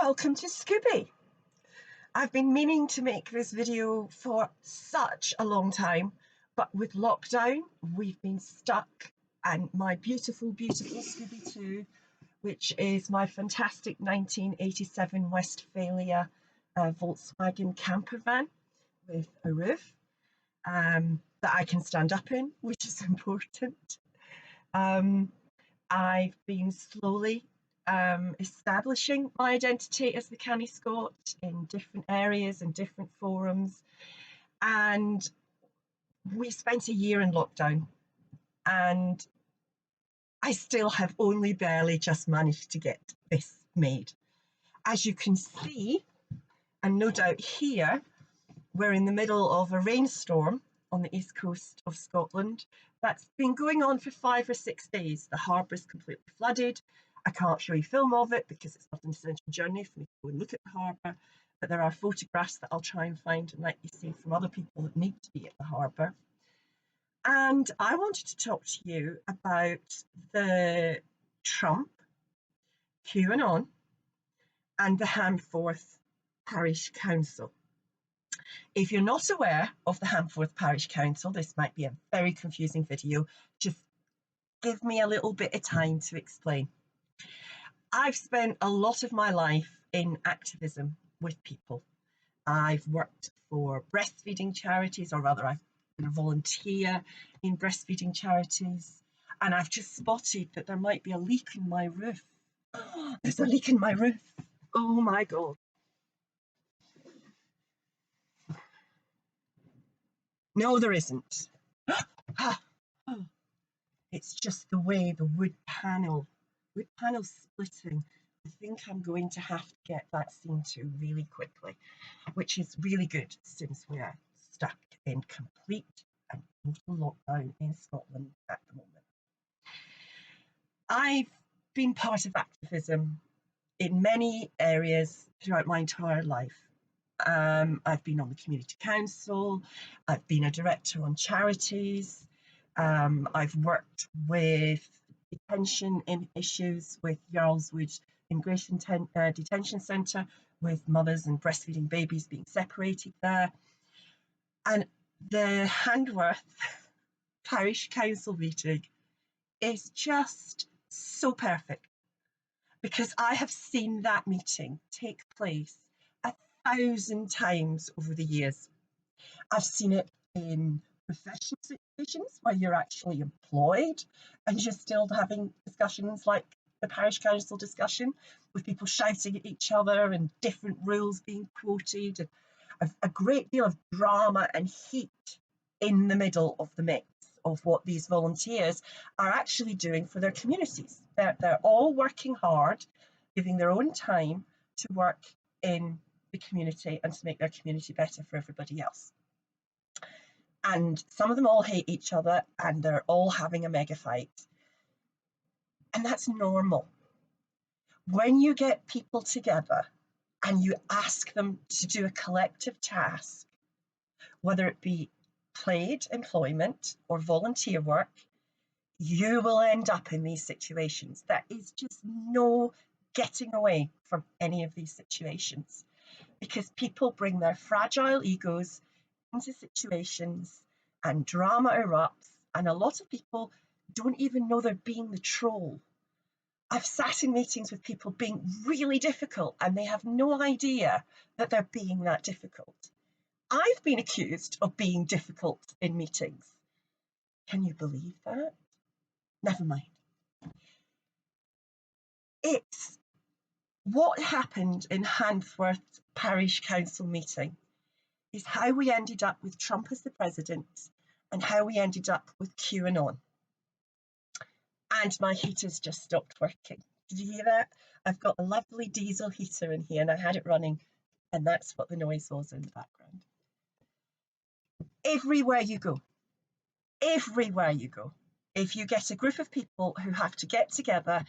Welcome to Scooby. I've been meaning to make this video for such a long time, but with lockdown, we've been stuck, and my beautiful, beautiful Scooby 2, which is my fantastic 1987 Westphalia Volkswagen camper van with a roof that I can stand up in, which is important. I've been slowly establishing my identity as the Canny Scot in different areas and different forums. And we spent a year in lockdown, and I still have only barely just managed to get this made. As you can see, and no doubt here, we're in the middle of a rainstorm on the east coast of Scotland that's been going on for 5 or 6 days. The harbour is completely flooded. I can't show you film of it because it's not an essential journey for me to go and look at the harbour, but there are photographs that I'll try and find and let you see from other people that need to be at the harbour. And I wanted to talk to you about the Trump, Qanon, and the Handforth Parish Council. If you're not aware of the Handforth Parish Council, this might be a very confusing video. Just give me a little bit of time to explain. I've spent a lot of my life in activism with people. I've worked for breastfeeding charities, or rather I've been a volunteer in breastfeeding charities, and I've just spotted that there might be a leak in my roof. Oh, there's a leak in my roof. Oh my God. No, there isn't. It's just the way the wood panel's splitting. I think I'm going to have to get that seen to really quickly, which is really good since we are stuck in complete and total lockdown in Scotland at the moment. I've been part of activism in many areas throughout my entire life. I've been on the community council, I've been a director on charities, I've worked with detention issues with Yarlswood Immigration Detention Centre, with mothers and breastfeeding babies being separated there. And the Handforth Parish Council meeting is just so perfect, because I have seen that meeting take place 1,000 times over the years. I've seen it in professional situations where you're actually employed and you're still having discussions like the parish council discussion, with people shouting at each other and different rules being quoted, and a great deal of drama and heat in the middle of the mix of what these volunteers are actually doing for their communities. They're all working hard, giving their own time to work in the community and to make their community better for everybody else. And some of them all hate each other and they're all having a mega fight. And that's normal. When you get people together and you ask them to do a collective task, whether it be paid employment or volunteer work, you will end up in these situations. There is just no getting away from any of these situations, because people bring their fragile egos into situations and drama erupts, and a lot of people don't even know they're being the troll. I've sat in meetings with people being really difficult and they have no idea that they're being that difficult. I've been accused of being difficult in meetings. Can you believe that? Never mind. It's what happened in Handforth Parish Council meeting is how we ended up with Trump as the president and how we ended up with QAnon. And my heater's just stopped working. Did you hear that? I've got a lovely diesel heater in here and I had it running, and that's what the noise was in the background. Everywhere you go, if you get a group of people who have to get together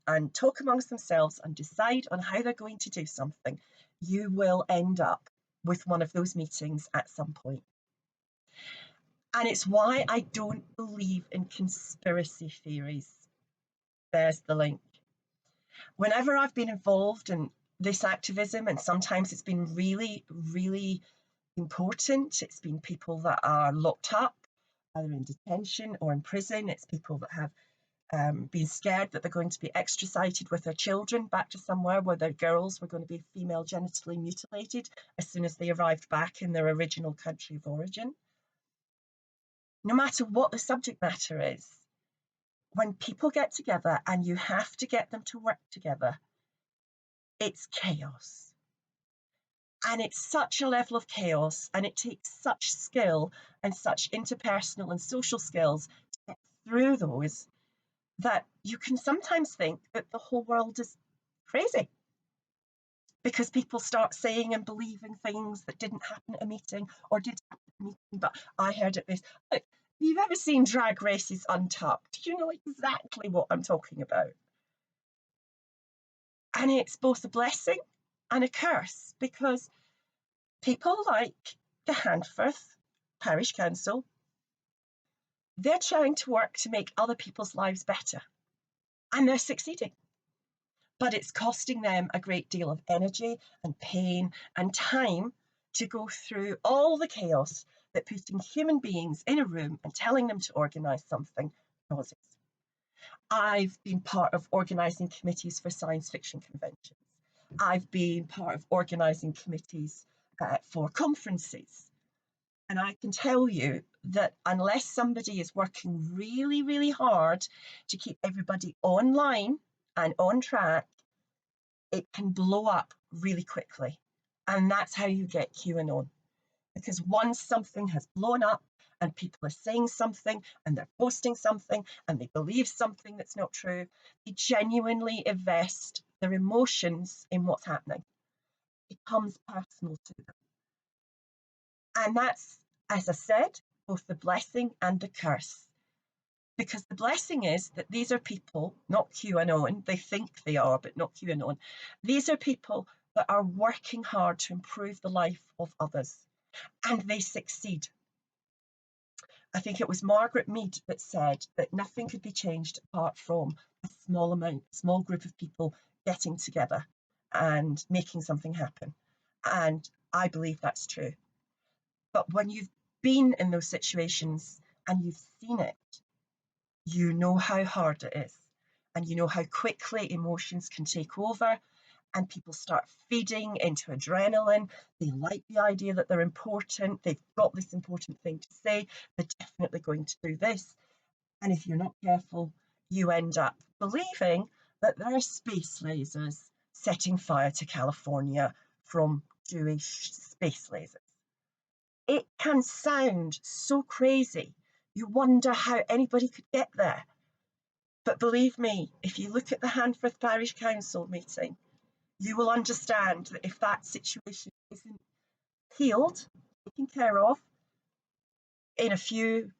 and talk amongst themselves and decide on how they're going to do something, you will end up with one of those meetings at some point. And it's why I don't believe in conspiracy theories. There's the link. Whenever I've been involved in this activism, and sometimes it's been really, really important. It's been people that are locked up, either in detention or in prison. It's people that have been scared that they're going to be extradited with their children back to somewhere where their girls were going to be female genitally mutilated as soon as they arrived back in their original country of origin. No matter what the subject matter is, when people get together and you have to get them to work together, it's chaos. And it's such a level of chaos, and it takes such skill and such interpersonal and social skills to get through those, that you can sometimes think that the whole world is crazy, because people start saying and believing things that didn't happen at a meeting or did happen at a meeting, but I heard at this. Look, if you've ever seen Drag Races Untucked, you know exactly what I'm talking about. And it's both a blessing and a curse, because people like the Handforth Parish Council, they're trying to work to make other people's lives better, and they're succeeding. But it's costing them a great deal of energy and pain and time to go through all the chaos that putting human beings in a room and telling them to organise something causes. I've been part of organising committees for science fiction conventions. I've been part of organising committees for conferences. And I can tell you that unless somebody is working really, really hard to keep everybody online and on track, it can blow up really quickly. And that's how you get QAnon. Because once something has blown up and people are saying something and they're posting something and they believe something that's not true, they genuinely invest their emotions in what's happening. It becomes personal to them. And that's, as I said, both the blessing and the curse. Because the blessing is that these are people, not QAnon, they think they are, but not QAnon. These are people that are working hard to improve the life of others, and they succeed. I think it was Margaret Mead that said that nothing could be changed apart from a small group of people getting together and making something happen. And I believe that's true. But when you've been in those situations and you've seen it, you know how hard it is, and you know how quickly emotions can take over and people start feeding into adrenaline. They like the idea that they're important, they've got this important thing to say, they're definitely going to do this. And if you're not careful, you end up believing that there are space lasers setting fire to California from Jewish space lasers. It can sound so crazy. You wonder how anybody could get there. But believe me, if you look at the Handforth Parish Council meeting, you will understand that if that situation isn't healed, taken care of in a few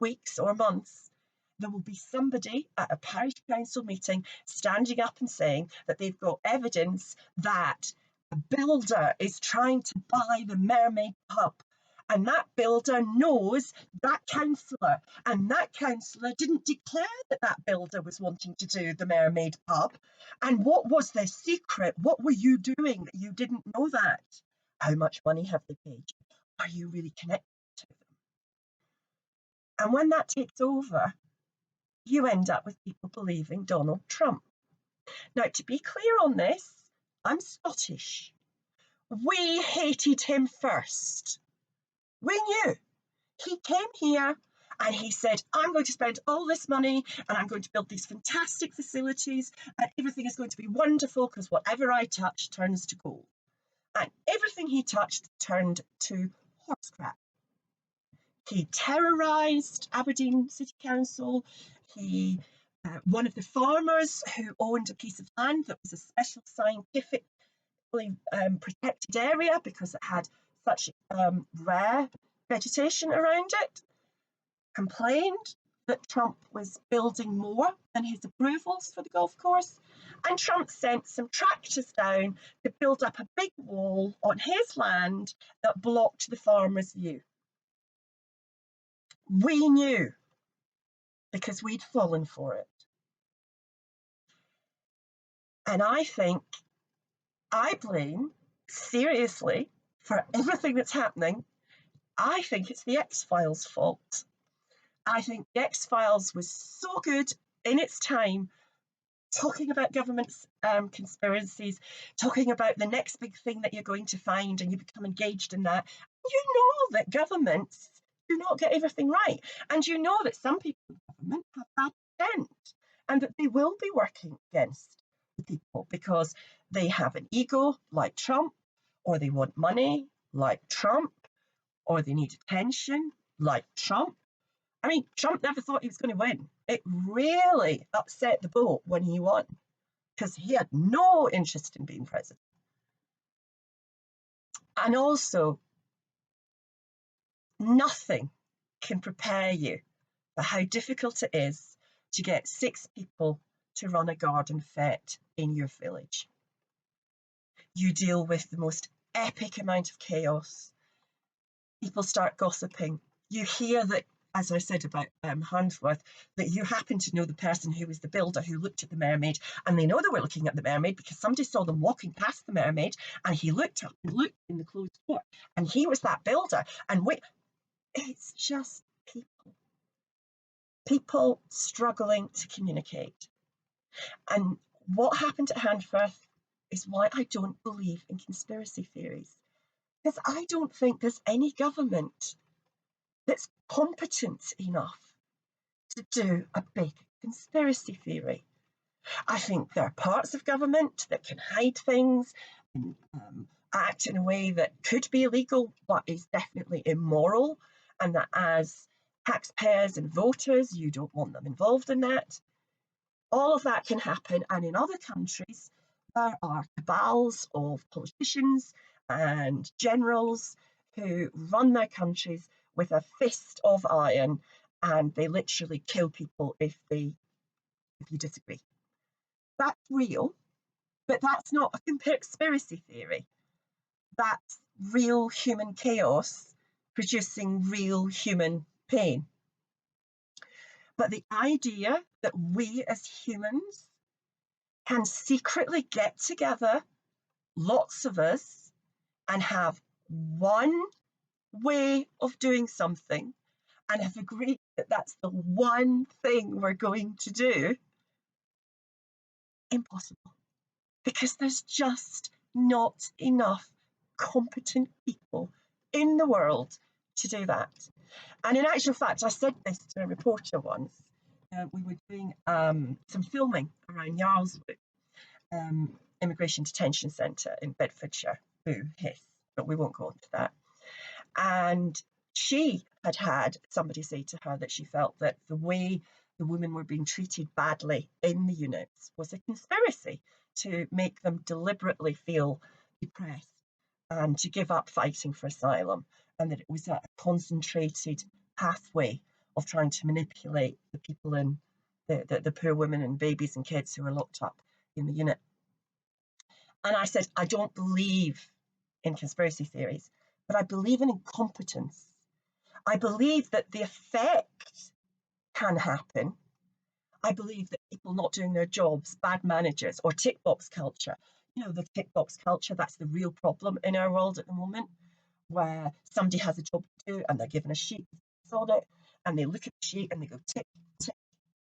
weeks or months, there will be somebody at a parish council meeting standing up and saying that they've got evidence that a builder is trying to buy the Mermaid Pub. And that builder knows that councillor, and that councillor didn't declare that that builder was wanting to do the Mermaid Pub. And what was their secret? What were you doing that you didn't know that? How much money have they paid you? Are you really connected to them? And when that takes over, you end up with people believing Donald Trump. Now, to be clear on this, I'm Scottish. We hated him first. We knew. He came here and he said, I'm going to spend all this money and I'm going to build these fantastic facilities and everything is going to be wonderful because whatever I touch turns to gold. And everything he touched turned to horse crap. He terrorised Aberdeen City Council. He, one of the farmers who owned a piece of land that was a special scientifically protected area because it had such rare vegetation around it, complained that Trump was building more than his approvals for the golf course, and Trump sent some tractors down to build up a big wall on his land that blocked the farmer's view. We knew because we'd fallen for it. And I think I blame, seriously, for everything that's happening, I think it's the X-Files fault. I think the X-Files was so good in its time, talking about government's conspiracies, talking about the next big thing that you're going to find, and you become engaged in that. You know that governments do not get everything right, and you know that some people in government have bad intent, and that they will be working against the people because they have an ego like Trump, or they want money like Trump, or they need attention like Trump. I mean, Trump never thought he was going to win. It really upset the boat when he won because he had no interest in being president. And also, nothing can prepare you for how difficult it is to get 6 people to run a garden fete in your village. You deal with the most epic amount of chaos. People start gossiping. You hear that, as I said about Handforth, that you happen to know the person who was the builder who looked at the mermaid, and they know they were looking at the mermaid because somebody saw them walking past the mermaid, and he looked up and looked in the closed door, and he was that builder. And wait, it's just people struggling to communicate. And what happened at Handforth is why I don't believe in conspiracy theories, because I don't think there's any government that's competent enough to do a big conspiracy theory. I think there are parts of government that can hide things and act in a way that could be illegal, but is definitely immoral, and that as taxpayers and voters, you don't want them involved in that. All of that can happen, and in other countries, there are cabals of politicians and generals who run their countries with a fist of iron, and they literally kill people if you disagree. That's real, but that's not a conspiracy theory. That's real human chaos producing real human pain. But the idea that we as humans can secretly get together, lots of us, and have one way of doing something and have agreed that that's the one thing we're going to do, impossible. Because there's just not enough competent people in the world to do that. And in actual fact, I said this to a reporter once. We were doing some filming around Yarlswood Immigration Detention Centre in Bedfordshire. Boo, hiss, but we won't go into that. And she had somebody say to her that she felt that the way the women were being treated badly in the units was a conspiracy to make them deliberately feel depressed and to give up fighting for asylum, and that it was a concentrated pathway of trying to manipulate the people in the poor women and babies and kids who were locked up in the unit. And I said, I don't believe in conspiracy theories, but I believe in incompetence. I believe that the effect can happen. I believe that people not doing their jobs, bad managers, or tick box culture. You know, the tick box culture, that's the real problem in our world at the moment, where somebody has a job to do and they're given a sheet on it, and they look at the sheet and they go tick, tick,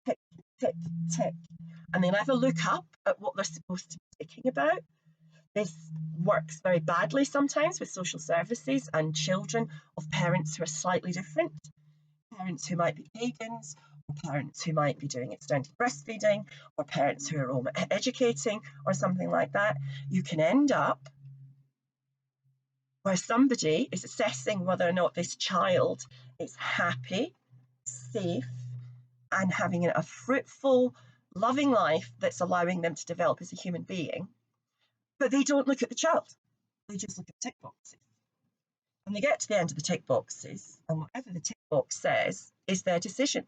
tick, tick, tick, and they never look up at what they're supposed to be ticking about. This works very badly sometimes with social services and children of parents who are slightly different, parents who might be pagans, or parents who might be doing extended breastfeeding, or parents who are home educating, or something like that. You can end up where somebody is assessing whether or not this child is happy, safe, and having a fruitful, loving life that's allowing them to develop as a human being, but they don't look at the child. They just look at tick boxes. And they get to the end of the tick boxes, and whatever the tick box says is their decision.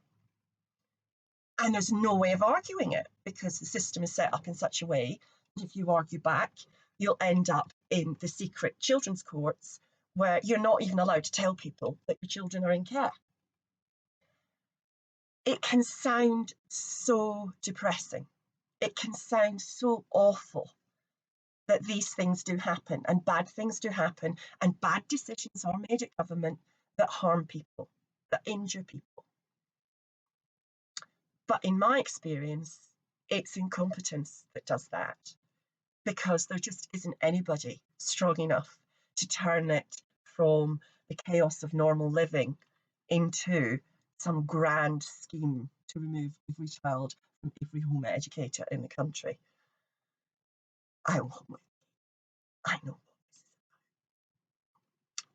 And there's no way of arguing it because the system is set up in such a way that if you argue back, you'll end up in the secret children's courts where you're not even allowed to tell people that your children are in care. It can sound so depressing. It can sound so awful. that these things do happen, and bad things do happen, and bad decisions are made at government that harm people, that injure people. But in my experience, it's incompetence that does that, because there just isn't anybody strong enough to turn it from the chaos of normal living into some grand scheme to remove every child from every home educator in the country. I know.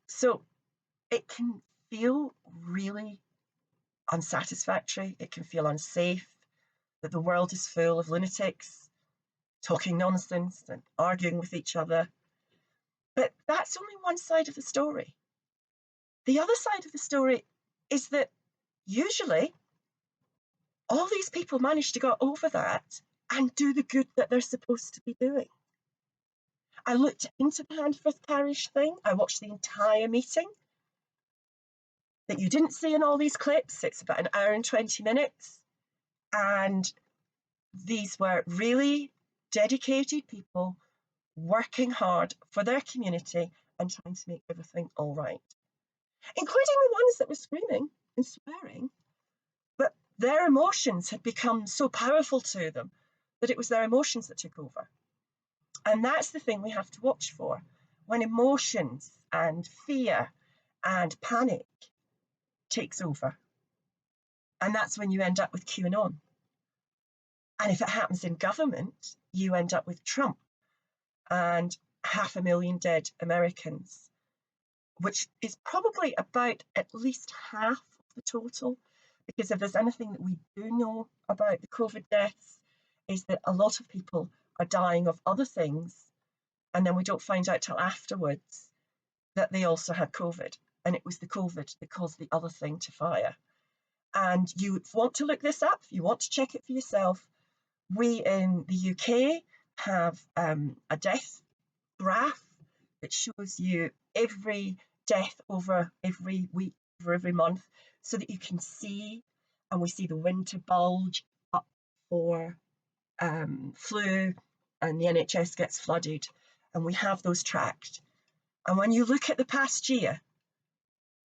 So it can feel really unsatisfactory. It can feel unsafe, that the world is full of lunatics talking nonsense and arguing with each other. But that's only one side of the story. The other side of the story is that usually all these people manage to go over that and do the good that they're supposed to be doing. I looked into the Handforth Parish thing. I watched the entire meeting that you didn't see in all these clips. It's about an hour and 20 minutes. And these were really dedicated people working hard for their community and trying to make everything all right, including the ones that were screaming and swearing. But their emotions had become so powerful to them that it was their emotions that took over. And that's the thing we have to watch for. When emotions and fear and panic takes over. And that's when you end up with Qanon. And if it happens in government, you end up with Trump and 500,000 dead Americans, which is probably about at least half of the total. Because if there's anything that we do know about the COVID deaths, is that a lot of people are dying of other things, and then we don't find out till afterwards that they also had COVID, and it was the COVID that caused the other thing to fire. And you want to look this up, you want to check it for yourself. We in the UK have a death graph that shows you every death over every week, over every month, so that you can see, and we see the winter bulge up for flu, and the NHS gets flooded, and we have those tracked. And when you look at the past year,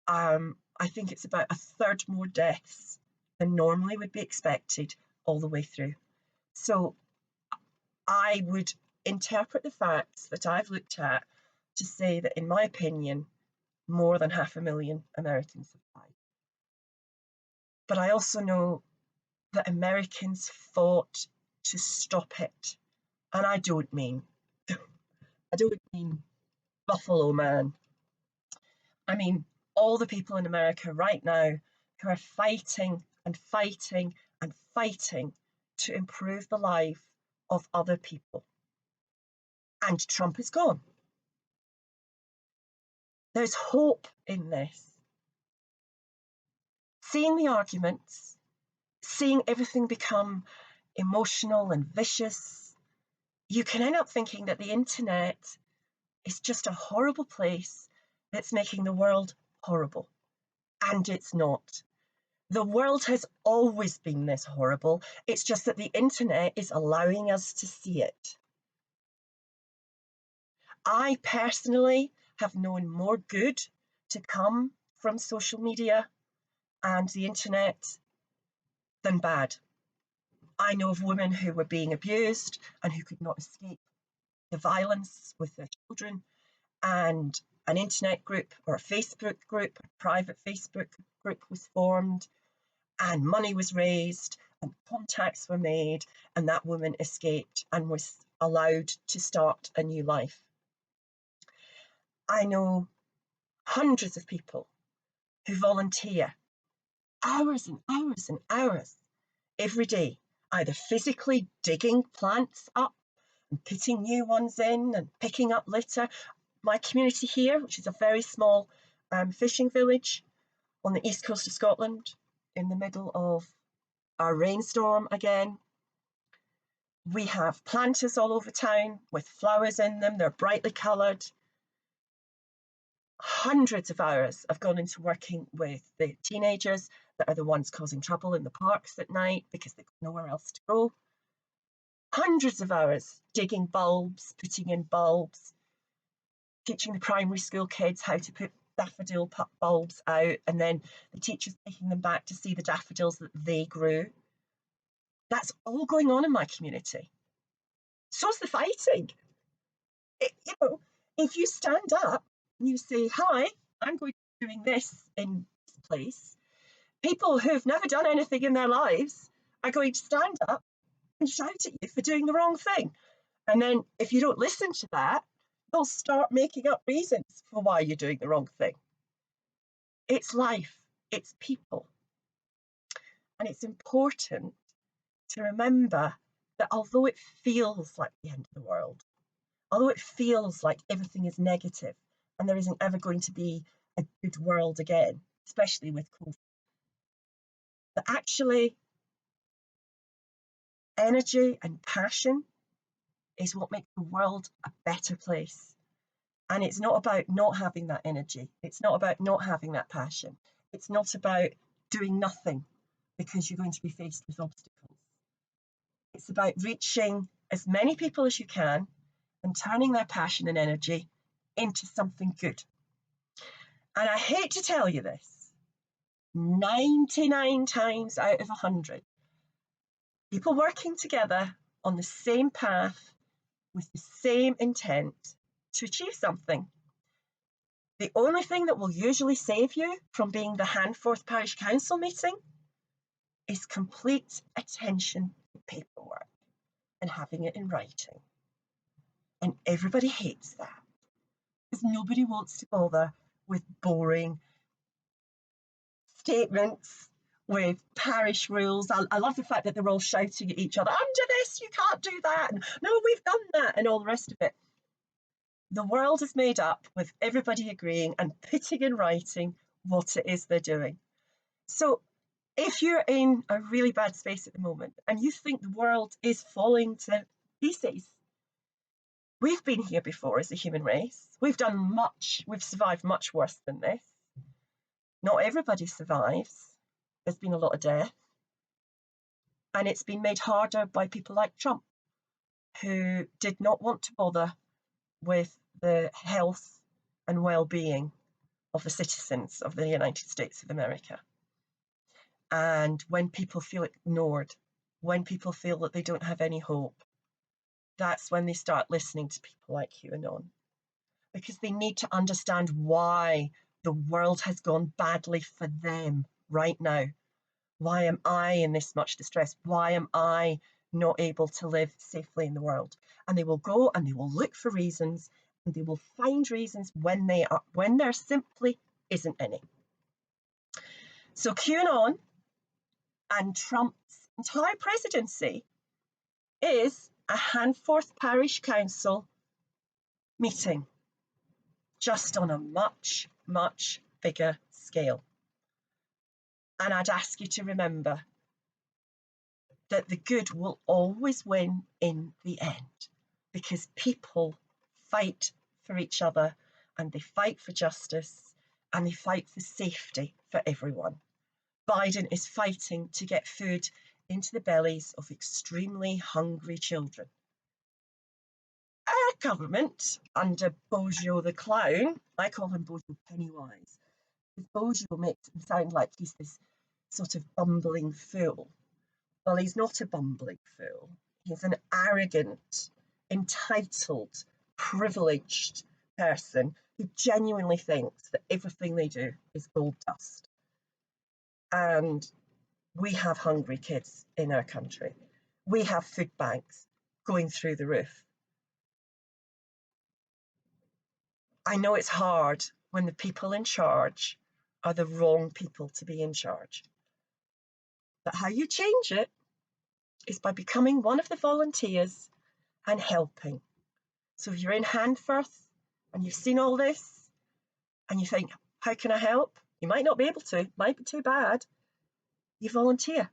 I think it's about a third more deaths than normally would be expected all the way through. So I would interpret the facts that I've looked at to say that, in my opinion, more than 500,000 Americans have died. But I also know that Americans fought to stop it. And I don't mean Buffalo Man. I mean all the people in America right now who are fighting and fighting and fighting to improve the life of other people. And Trump is gone. There's hope in this. Seeing the arguments, seeing everything become emotional and vicious, you can end up thinking that the internet is just a horrible place that's making the world horrible. And it's not. The world has always been this horrible. It's just that the internet is allowing us to see it. I personally have known more good to come from social media and the internet than bad. I know of women who were being abused and who could not escape the violence with their children, and an internet group or a Facebook group, a private Facebook group was formed, and money was raised and contacts were made, and that woman escaped and was allowed to start a new life. I know hundreds of people who volunteer hours and hours and hours every day, either physically digging plants up and putting new ones in and picking up litter. My community here, which is a very small fishing village on the east coast of Scotland, in the middle of our rainstorm again, we have planters all over town with flowers in them. They're brightly coloured. Hundreds of hours have gone into working with the teenagers that are the ones causing trouble in the parks at night because they've got nowhere else to go. hundreds of hours digging bulbs, putting in bulbs, teaching the primary school kids how to put daffodil bulbs out, and then the teachers taking them back to see the daffodils that they grew. That's all going on in my community. So's the fighting. You know, if you stand up and you say, hi, I'm going to be doing this in this place, people who've never done anything in their lives are going to stand up and shout at you for doing the wrong thing. And then if you don't listen to that, they'll start making up reasons for why you're doing the wrong thing. It's life, it's people. And it's important to remember that although it feels like the end of the world, although it feels like everything is negative and there isn't ever going to be a good world again, especially with COVID, but actually energy and passion is what makes the world a better place. And it's not about not having that energy. It's not about not having that passion. It's not about doing nothing because you're going to be faced with obstacles. It's about reaching as many people as you can and turning their passion and energy into something good. And I hate to tell you this, 99 times out of 100, people working together on the same path with the same intent to achieve something. The only thing that will usually save you from being the Handforth Parish Council meeting is complete attention to paperwork and having it in writing. And everybody hates that because nobody wants to bother with boring statements, with parish rules. I love the fact that they're all shouting at each other, under this, you can't do that, and no, we've done that, and all the rest of it. The world is made up with everybody agreeing and putting in writing what it is they're doing. So if you're in a really bad space at the moment and you think the world is falling to pieces, we've been here before as a human race. We've survived much worse than this. Not everybody survives. There's been a lot of death. And it's been made harder by people like Trump, who did not want to bother with the health and well-being of the citizens of the United States of America. And when people feel ignored, when people feel that they don't have any hope, that's when they start listening to people like Qanon, because they need to understand why the world has gone badly for them right now. Why am I in this much distress? Why am I not able to live safely in the world? And they will go and they will look for reasons, and they will find reasons when there simply isn't any. So Qanon and Trump's entire presidency is a Handforth Parish Council meeting, just on a much, much bigger scale. And I'd ask you to remember that the good will always win in the end, because people fight for each other, and they fight for justice, and they fight for safety for everyone. Biden is fighting to get food into the bellies of extremely hungry children. Our government, under Bojo the clown, I call him Bojo Pennywise, because Bojo makes him sound like he's this sort of bumbling fool. Well, he's not a bumbling fool. He's an arrogant, entitled, privileged person who genuinely thinks that everything they do is gold dust. And we have hungry kids in our country. We have food banks going through the roof. I know it's hard when the people in charge are the wrong people to be in charge. But how you change it is by becoming one of the volunteers and helping. So if you're in Handforth and you've seen all this and you think, how can I help? You might not be able to, it might be too bad. You volunteer.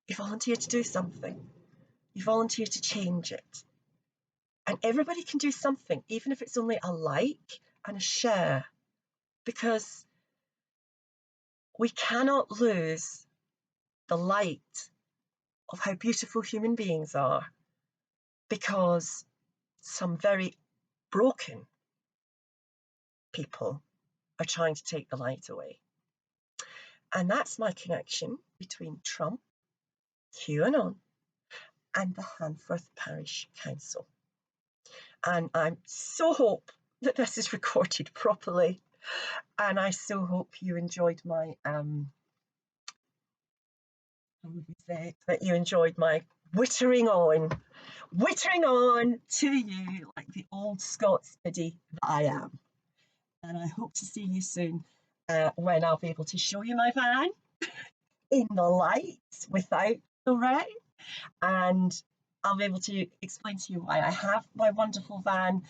You volunteer to do something. You volunteer to change it. And everybody can do something, even if it's only a like and a share, because we cannot lose the light of how beautiful human beings are because some very broken people are trying to take the light away. And that's my connection between Trump, Qanon, and the Handforth Parish Council. And I so hope that this is recorded properly. And I so hope you enjoyed my that you enjoyed my wittering on to you like the old Scots biddy that I am. And I hope to see you soon when I'll be able to show you my van in the lights without the rain, and I'll be able to explain to you why I have my wonderful van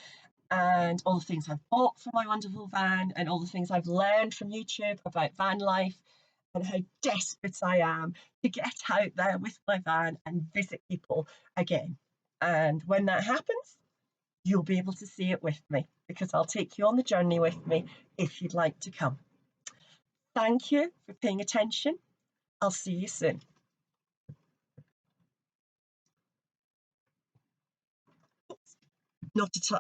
and all the things I've bought for my wonderful van and all the things I've learned from YouTube about van life and how desperate I am to get out there with my van and visit people again. And when that happens, you'll be able to see it with me because I'll take you on the journey with me if you'd like to come. Thank you for paying attention. I'll see you soon. Not to touch.